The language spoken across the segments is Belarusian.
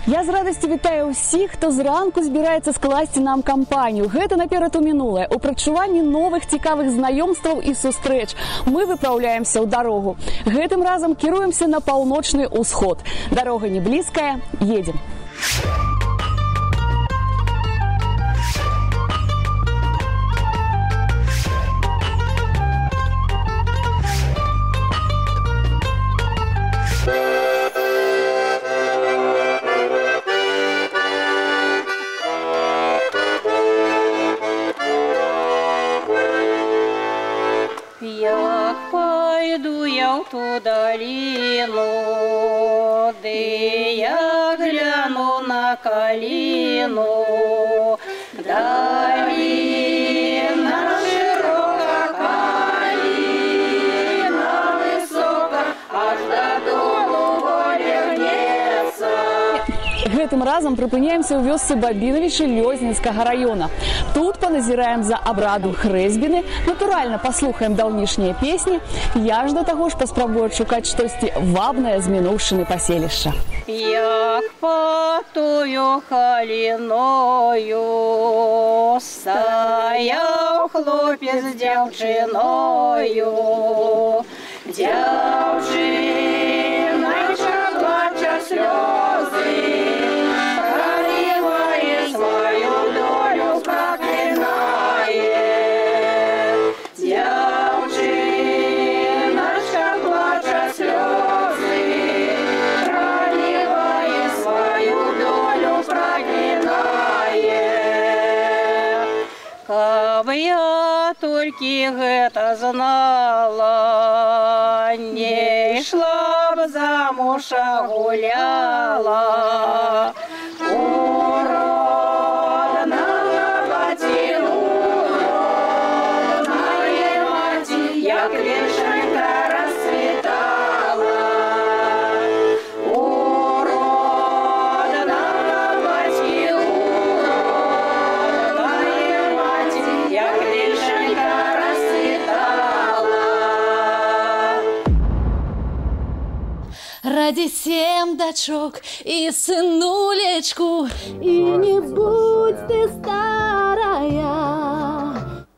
Я з радасцю вітаю ўсіх, хто зранку збіраецца скласці нам кампанію. Гэта наперад у мінулае. У прадчуванні новых цікавых знаёмстваў і сустрэч мы выпраўляемся ў дарогу. Гэтым разам кіруемся на паўночны ўсход. Дарога не блізкая, едем. Як пойду я в ту долину, де я гляну на калину, долина широка, калина высока, аж до долу гнется. Гэтым разам прыпыняемся ў вёсцы Бабіновічы Лёзнінскага района. Тут паназіраем за абраду хрэсьбіны, натуральна паслухаем даўнішнія песні. Я ж да таго ж паспрабую адшукаць штосьці вабнае з мінуўшчыны паселішча. Як по тую каліною стаяў хлопец з дзяўчыною. Дзяўчыначка плача слёзы, пралівае сваю долю, праклінае. Дзяўчыначка плача слёзы, пралівае сваю долю, праклінае. Каб я толькі гэта знала, не ішла б замуж, а гуляла. У роднага бацьку, роднае маці, як вішенька расцвітала. У роднага бацьку, роднае маці, як вішенька расцвітала. Ради 7 дочок и сынулечку, и не будь ты старая.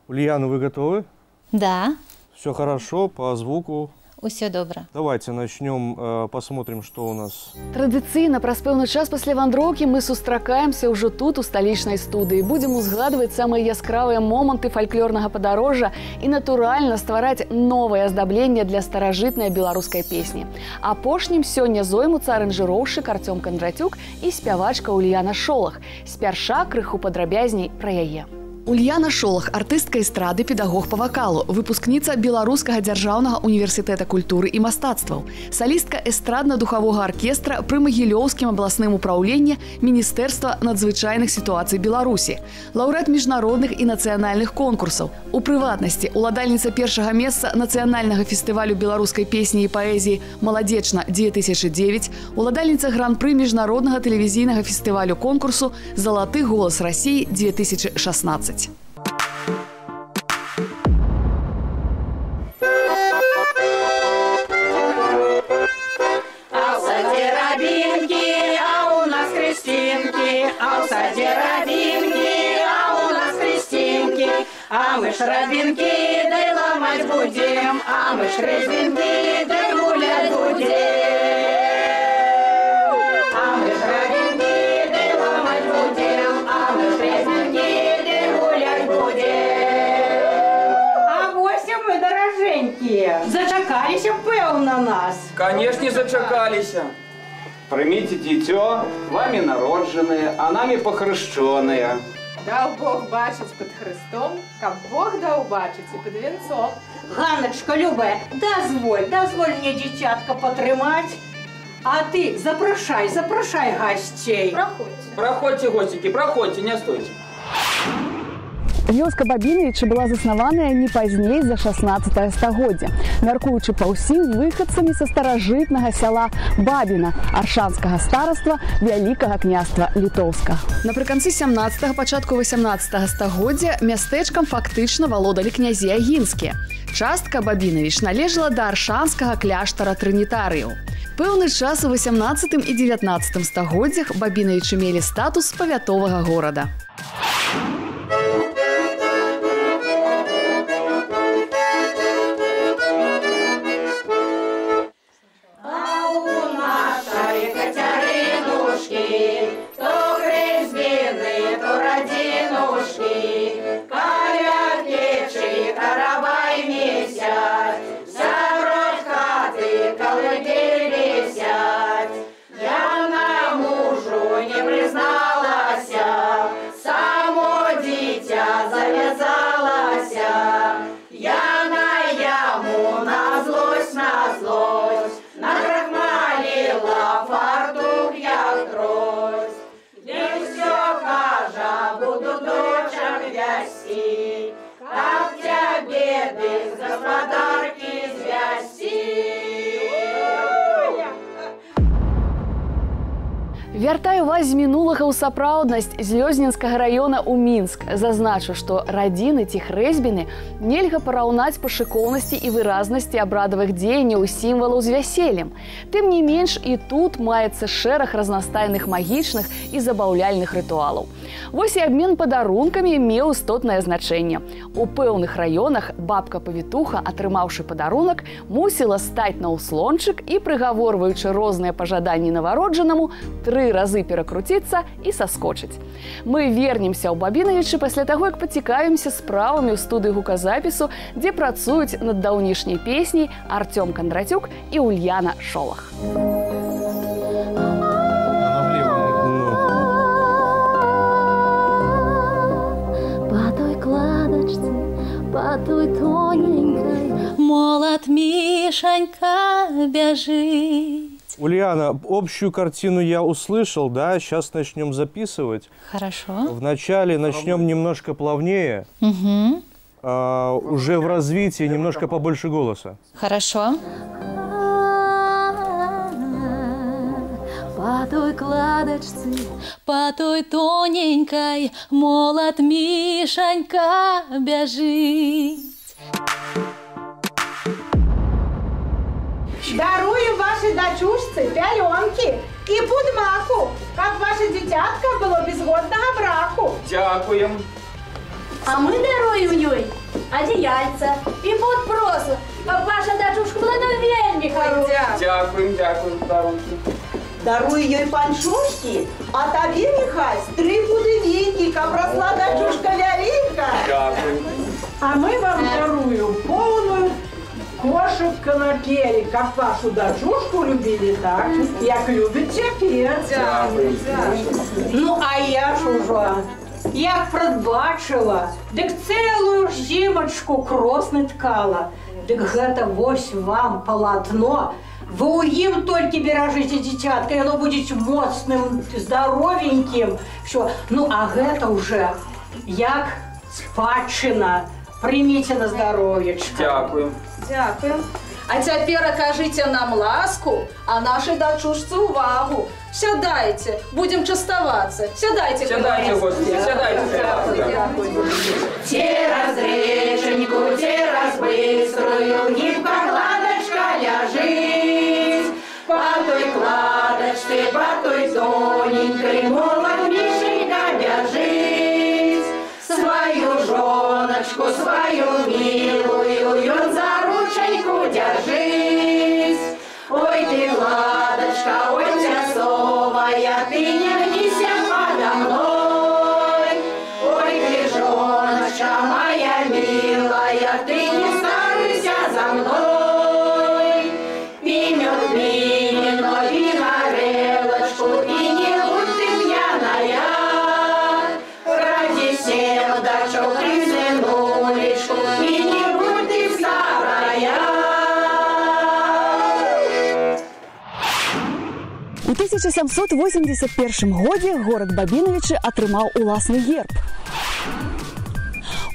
Ульяна, вы готовы? Да, Все хорошо, по звуку. усё добра. Давайте начнем, посмотрим, что у нас. Традыцыйна праз пэўны час пасля вандроўкі мы сустракаемся ўжо тут, у сталічнай студыі. Будзем узгадваць самыя яскравыя моманты фальклорнага падарожжа і, натуральна, ствараць новае аздабленне для старажытнай беларускай песні. Апошнім сёння зоймуцца аранжыроўшчык Артём Кондратюк і спявачка Ульяна Шолах. Спярша крыху падрабязней пра яе. Ульяна Шолах – артыстка эстрады, педагог па вакалу, выпускніца Беларускага дзяржаўнага універсітэта культуры і мастацтваў, салістка эстрадна-духавога аркестра пры Магілёўскім абласным упраўленні Міністэрства надзвычайных сітуацый Беларусі, лаўрэат міжнародных і нацыянальных конкурсаў. У прыватнасці, уладальніца першага месца нацыянальнага фестывалю беларускай песні і паэзіі «Маладзечна-2009», уладальніца гран-пры міжнароднага тэлевізійнага фестывалю конкурсу «Залаты голас Расіі-2016». А мы ж рабинки, дай ломать будем, а мы ж резинки, дай гулять будем. А мы ж рабинки, дай ломать будем, а мы ж резинки, дай гулять будем. А гости мы дороженькие, зачакались певно нас. Конечно, зачакались. Примите дитё, вами народженные, а нами похрещенные. Дав Бог бачить під Христом, как Бог дав бачить і під вінцом. Ганночка, любая, дозволь мне, дитятка, потримать. А ты запрошай гостей. Проходьте. Проходьте, гостики, проходьте, не стойте. Вёска Бабіновічы была заснаваная не пазней за 16 стагоддзя, мяркуючы па ўсім выхадцамі са старажытнага сяла Бабіна, аршанскага стараства Вялікага княства Літоўскага. Напрыканцы 17-го, пачатку 18 стагоддзя мястэчкам фактычна валодалі князі агінскія. Частка Бабіновіч належала да аршанскага кляштара трынітарыяў. Пэўны час у 18 і 19 стагоддзях Бабінавічы мелі статус павятовага горада. Вяртаю вас з мінулага ў сапраўднасць з Лёзненскага раёна ў Мінск. Зазначу, што радзіны ці хрэсьбіны нельга параўнаць па шыкоўнасці і выразнасці абрадавых дзеянняў і сімвалаў з вяселлем. Тым не менш, і тут маецца шэраг разнастайных магічных і забаўляльных рытуалаў. Вось і абмен падарункамі меў істотнае значэнне. У пэўных раёнах бабка-павітуха, атрымаўшы падарунак, мусіла стаць на ўслончык і, прыгаворваючы розныя пажаданні навароджанаму, 3 разы перакруціцца і саскочыць. Мы вернемся ў Бабінавічы пасля таго, як пацікавімся справамі ў студыі гуказапісу, дзе працуюць над даўнішняй песняй Артём Кондратюк і Ульяна Шолах. По той тоненькой молот Мишенька бежит. Ульяна, общую картину я услышал, да? Сейчас начнем записывать. Хорошо. Вначале начнем немножко плавнее. Угу. Уже в развитии немножко побольше голоса. Хорошо. По той кладочце, по той тоненькой молот Мишенька бежит. Даруем вашей дочушце пялёнки и будмаку, как ваше дитятка было безгодного браку. Дякуем. А мы даруем ёй одеяльца и подпросу, как ваша дочушка была вельми хорошая. Дякуем, дякуем, дарунки. Даруй ёй панчушки, а табе, Михась, 3 будывики, как росла дочушка Лялинка. Дякуем. А мы вам даруем полную кошек конопели, как вашу дочушку любили, так, як любит теперь. Дякуем. Ну, а я ж уже, як прадбачила, дык целую зимочку кросны ткала. Дык гэта вось вам полотно. Вы у ім толькі беражыце дзіцятка, яно будзе моцным, здоровеньким. Все. Ну, а гэта уже як спадчына. Примите на здоровьечко. Дякуем. Дякую. А цяпер акажыце нам ласку, а нашай дачушцы увагу. Сядайце, будем частавацца. Сядайце, Сядайте, гости, сядайте. Те разреженьку, те разбыструю, гибко кладочка ляжит. По той кладочке, по той тоненькой, молот Мишенька бежит. Свою жоночку, свою милую, он за рученьку держись. Ой, ты, ладочка, ой, тясовая, ты не гнися подо мной. Ой, ты, жоночка моя милая, ты не старайся за мной. Пимет вино и горелочку, и не будь ты пьяная. Ради сердечок ты сынулечку, и не будь ты старая. У 1781 годзе горад Бабінавічы атрымаў уласны герб.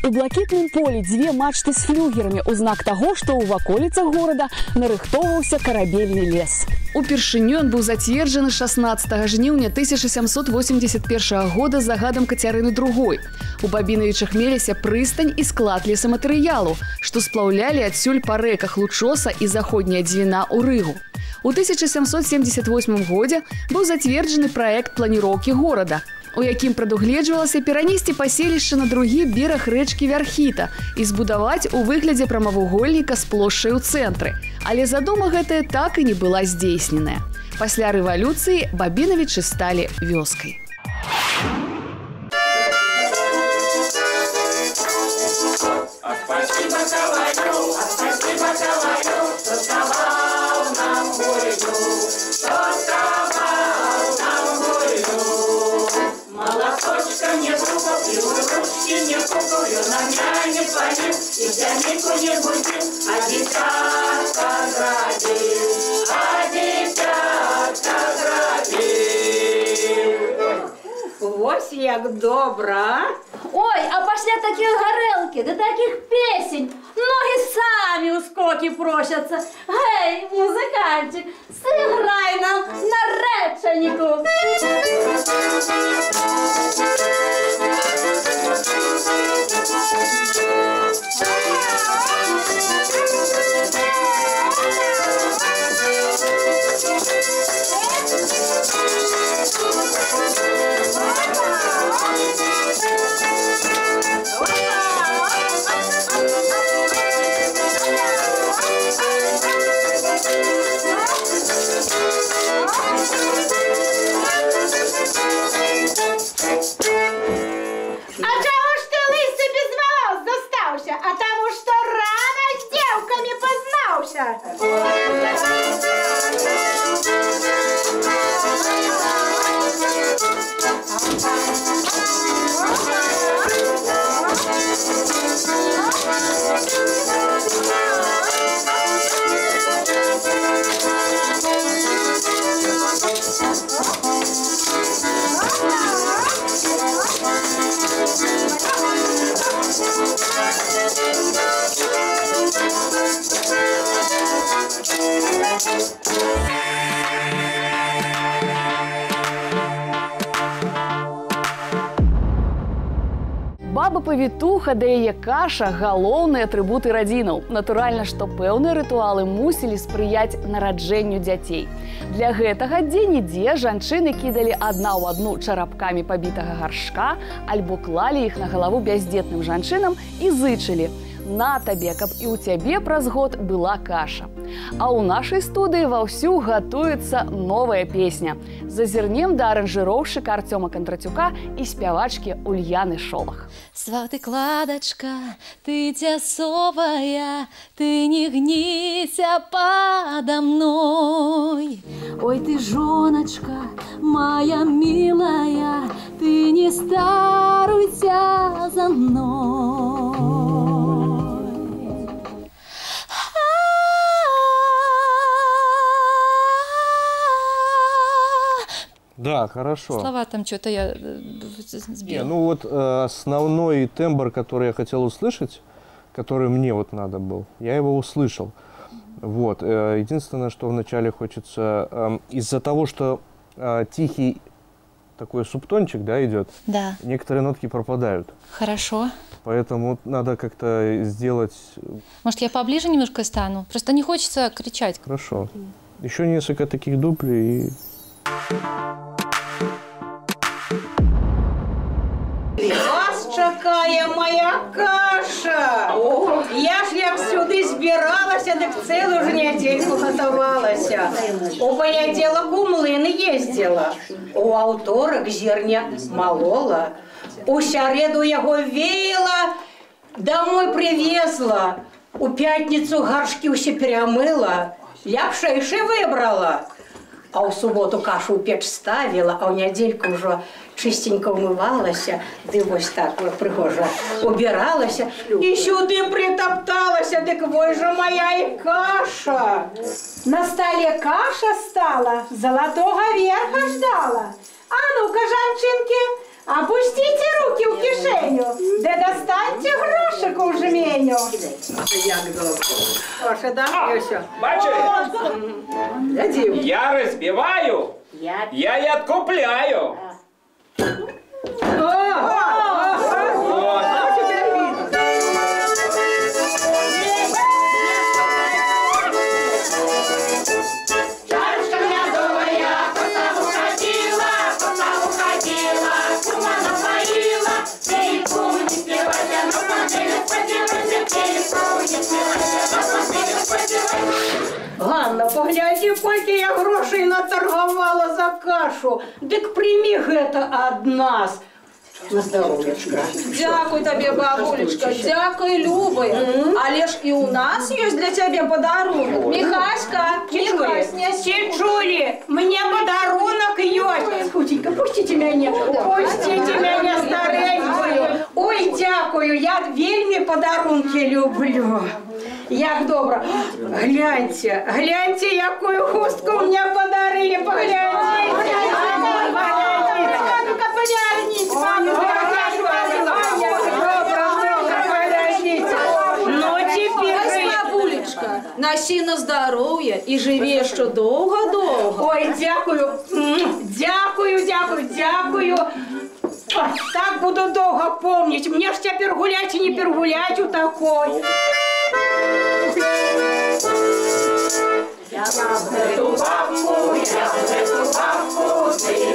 У блакітным полі 2 мачты з флюгерамі ў знак таго, што ў ваколіцах горада нарыхтоўваўся карабельны лес. Упершыню ён быў зацверджаны 16 жніўня 1781 года загадам Кацярыны II. У Бабінавічах меліся прыстань і склад лесаматэрыялу, што сплаўлялі адсюль па рэках Лучоса і заходняя Дзвіна ў Рыгу. У 1778 годзе быў зацверджаны праект планіроўкі горада, у якім прадугледжвалася перанесці паселішча на другі бераг рэчкі Вярхіта і збудаваць у выглядзе прамавугольніка з плошчай у цэнтры. Але задума гэтая так і не была здзейсненая. Пасля рэвалюцыі Бабінавічы сталі вёскай. Вось як добра. Ой, а пасля таких гарэлкі, да таких песень, ноги самі ў скокі просяцца. Гей, музыкантик, сыграй нам на рэчаніку. Баба-павітуха да яе каша – галоўныя атрыбуты радзінаў. Натуральна, што пэўныя рытуалы мусілі спрыяць нараджэнню дзяцей. Для гэтага дзе-нідзе жанчыны кідалі адна ў адну чарапкамі пабітага гаршка альбо клалі іх на галаву бяздзетным жанчынам і зычылі: «На табе, каб і ў цябе праз год была каша». А ў нашай студыі ваўсю гатуецца новая песня. Зазірнем да аранжыроўшчыка Артёма Кондратюка і спявачкі Ульяны Шолах. Сваты кладачка, ты цясовая, ты не гніся пада мной. Ой, ты жоначка, моя милая, ты не старуйся за мной. Да, хорошо. Слова там что-то я сбил. Ну вот основной тембр, который я хотел услышать, который мне вот надо был, я его услышал. Вот. Единственное, что вначале хочется, из-за того, что тихий такой субтончик, да, идет, Да. некоторые нотки пропадают. Хорошо. Поэтому надо как-то сделать... Может, я поближе немножко стану? Просто не хочется кричать. Хорошо. Еще несколько таких дуплей и... Вас чакає моя каша. Я ж як сюди збиралася, так цілу ж недельку готувалася. У понеділок у млин їздила, у авторок зерня молола, у середу його веяла, домой привезла, у п'ятницю горшки усі перемила, ляпшейші вибрала. А у суботу кашу в печ ставила, а у недельку вже чистенько вмивалася, ды ось так пригожа убиралася, і сюди притопталася, так ой же моя і каша. На столе каша стала, золотого верха ждала. А ну-ка, жанчинки, опустите руки в кишеню, да достаньте грошик у жменю. Як добре. Прошу, да? І все. Бачиш? Я розбиваю, я й откупляю. погляди, сколько я грошей наторговала за кашу. Дык прими гэта ад нас. На здоров'ячка. Дякую тебе, бабулечка, дякую, любий. Але ж і у нас є для тебе подарунок. Михаська, Чечули, мне подарунок есть. Скутенька, пустите меня, старенькую. Ой, дякую, я вельми подарунки люблю. Як добро. Гляньте, гляньте, якую хустку мне подарили, погляньте. Насі на здоров'я і живі ще довго-довго. Ой, дякую, дякую. Так буду довго помнить. Мне ж тепер гулять і не перегулять у такой. Я эту бабку, ты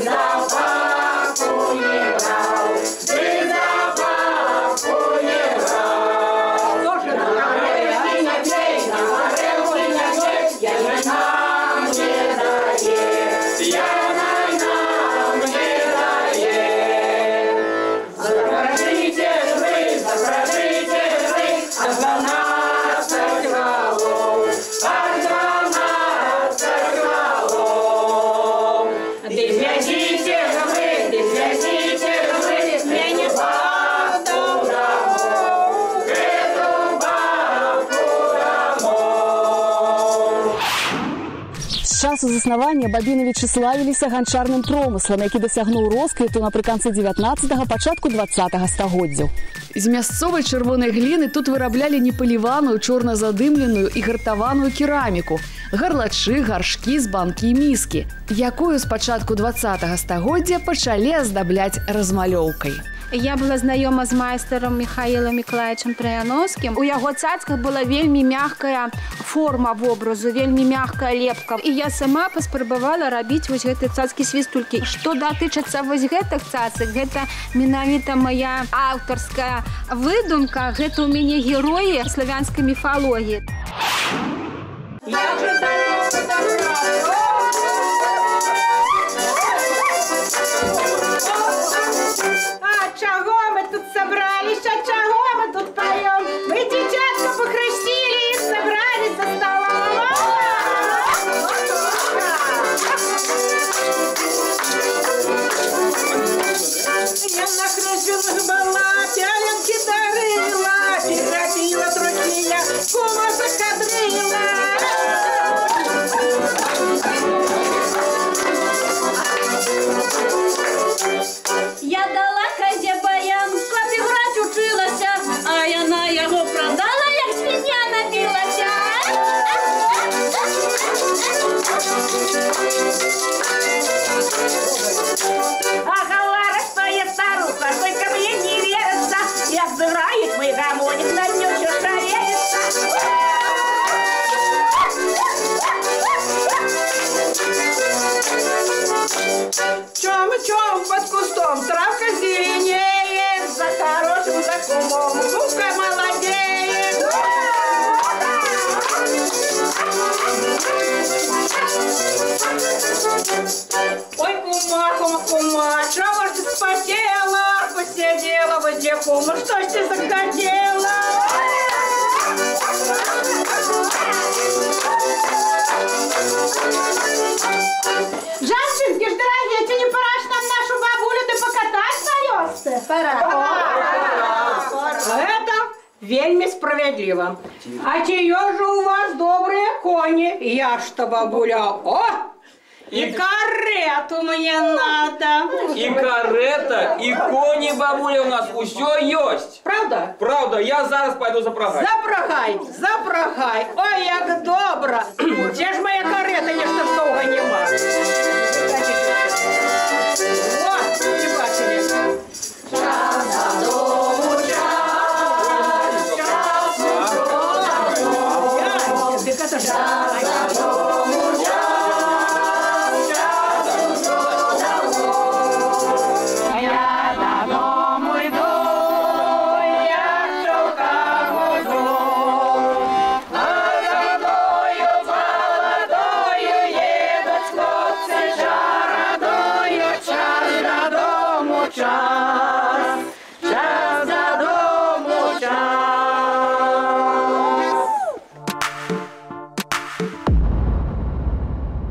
за бабку не брал, ты за бабку не брал. Тоже З часу заснавання Бабіновічы славіліся ганчарным промыслам, які дасягнуў росквіту напрыканцы 19-го, пачатку 20-го стагоддзяў. З мясцовай чырвонай гліны тут выраблялі непаліваную, чорна-задымленую і гартаваную кераміку, гарлачы, гаршкі, збанкі і міскі, якую з пачатку 20-го стагоддзя пачалі аздабляць размалёўкай. Я была знаёма з майстарам Михаілам Мікалаевичам Траяновскім. У яго цацках была вельмі мягкая форма вобразу, вельмі мягкая лепка. І я сама паспрабавала рабіць вось гэты цацкі-свістулькі. Што датычыцца вось гэтых цацак, гэта менавіта моя аўтарская выдумка, гэта ў мяне героі славянскай міфалогіі. Чего мы тут собрались, а чего мы тут поем? Мы детятка похрестили и собрались за столом. Я на хрещенных была, пялинки дарила, переробила другие, я кума закадрила. Я дала козе баян, каб іграць учылася, а яна яго прадала, як свіння набілася. А Галара твоя старуха, только мне не верится, як зыграет мой гармоник, на дню все проверится. Чем под кустом травка зеленеет, за хорошим знакомым лука молодеет. Ой, кума, чего ж ты спотела, посидела возле кума, что ж ты захотела? Жанчинки ж дорогие, тебе не пора ж нам нашу бабулю да покатать на ёсце? Пора. Это вельми справедливо. А чье же у вас добрые кони? Я что, бабуля, о! И карету мне надо. И карета, и кони, бабуля, у нас усё есть. Правда? Правда, я зараз пойду запрягать. Запрягай. Ой, як добро. Где ж моя карета, я ж довго нема. Вот, не бачили. Час додому, час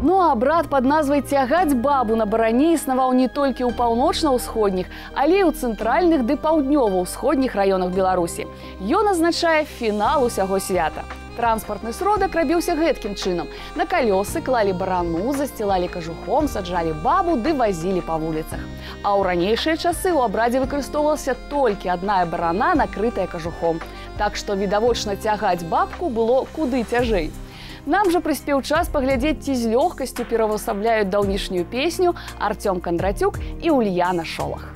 Ну а абрад под назвай «Цягаць бабу» на баране існаваў не толькі ў паўночна-ўсходніх, але і ў цэнтральных ды паўднёва-ўсходніх раёнах Беларусі. Ён азначае фінал усяго свята. Транспартны сродак рабіўся гэткім чынам. На калёсы клалі барану, засцілалі кажухом, саджалі бабу ды вазілі па вуліцах. А ў ранейшыя часы ў абрадзе выкарыстоўвалася толькі адна барана, накрытая кажухом. Так што відавочна цягаць бабку было куды цяжэй. Нам жа прыспеў час паглядзець, ці з лёгкасцю перавасабляюць даўнішнюю песню Артём Кондратюк і Ульяна Шолах.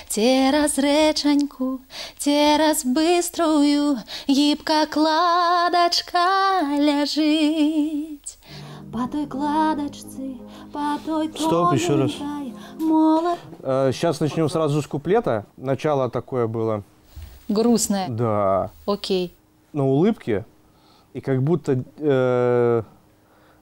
Цераз рэчаньку, цераз быструю, гібка кладачка ляжыць. Па той кладачцы, па той Стоп, еще раз. молот. Сейчас начнем сразу с куплета. Начало такое было. Грустное. Да. Окей. На улыбке. И как будто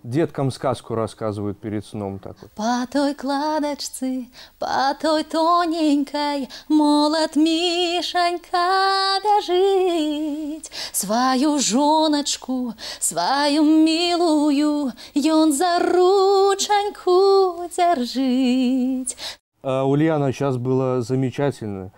деткам сказку рассказывают перед сном. Так вот. По той кладачцы, по той тоненькой, молот Мишанька бяжыць. Свою жоночку, свою милую, ён за ручаньку держить. Ульяна, сейчас было замечательно.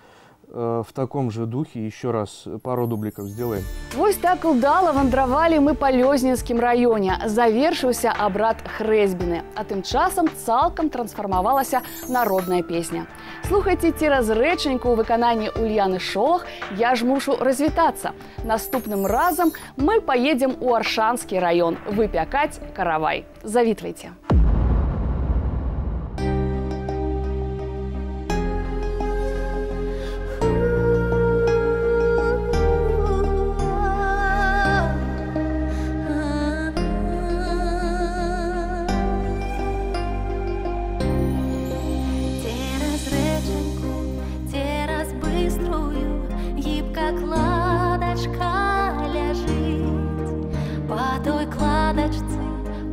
В таком же духе еще раз пару дубликов сделаем. Вось так удала вандравалі мы па Лёзнінскім раёне. Завершыўся абрад хрэсьбіны, а тым часам цалкам трансфармавалася народная песня. Слухайце цераз рэчаньку ў выкананні Ульяны Шолах, я ж мушу развітацца. Наступным разам мы паедзем у Аршанскі раён выпякаць каравай. Завітвайце.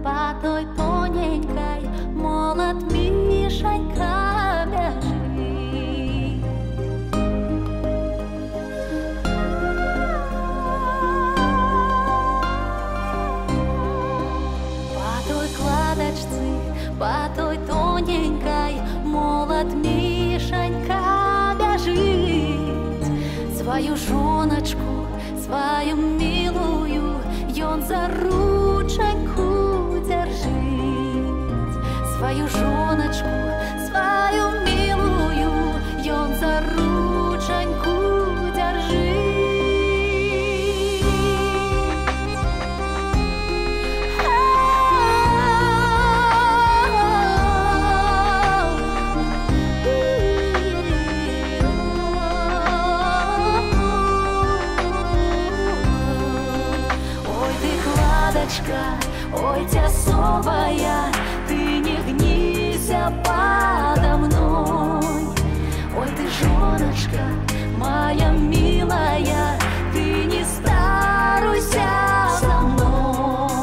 По той тоненькой молот Мишанька бяжит. По той кладочце, по той тоненькой молот Мишанька бяжит. Свою жоночку, свою милую, ён за ручаньку держит. Свою жоночку, свою милую, ён за ручаньку держит. Ой, тясовая, ты не гнися подо мной. Ой, ты жоночка, моя милая, ты не старуйся со мной.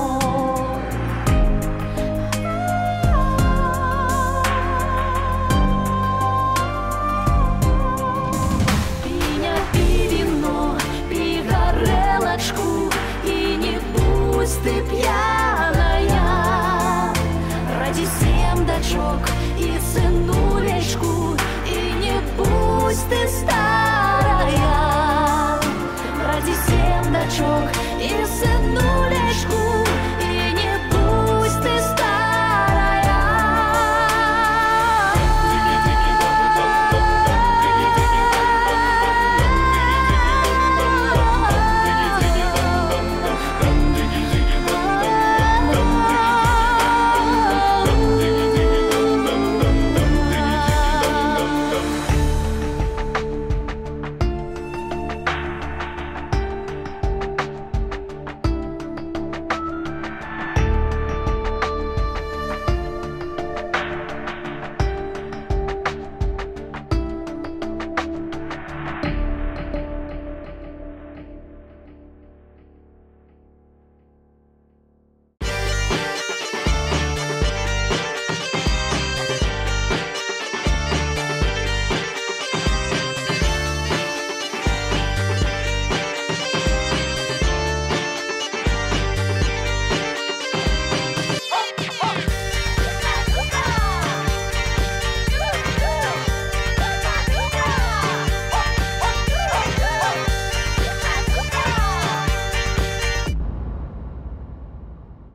Пиня, пи вино, пи горелочку, и не пусть ты пьяная. Ради 7 дочок и сынулечку, и не пусть ты старая. Ради 7 дочок и сынулечку.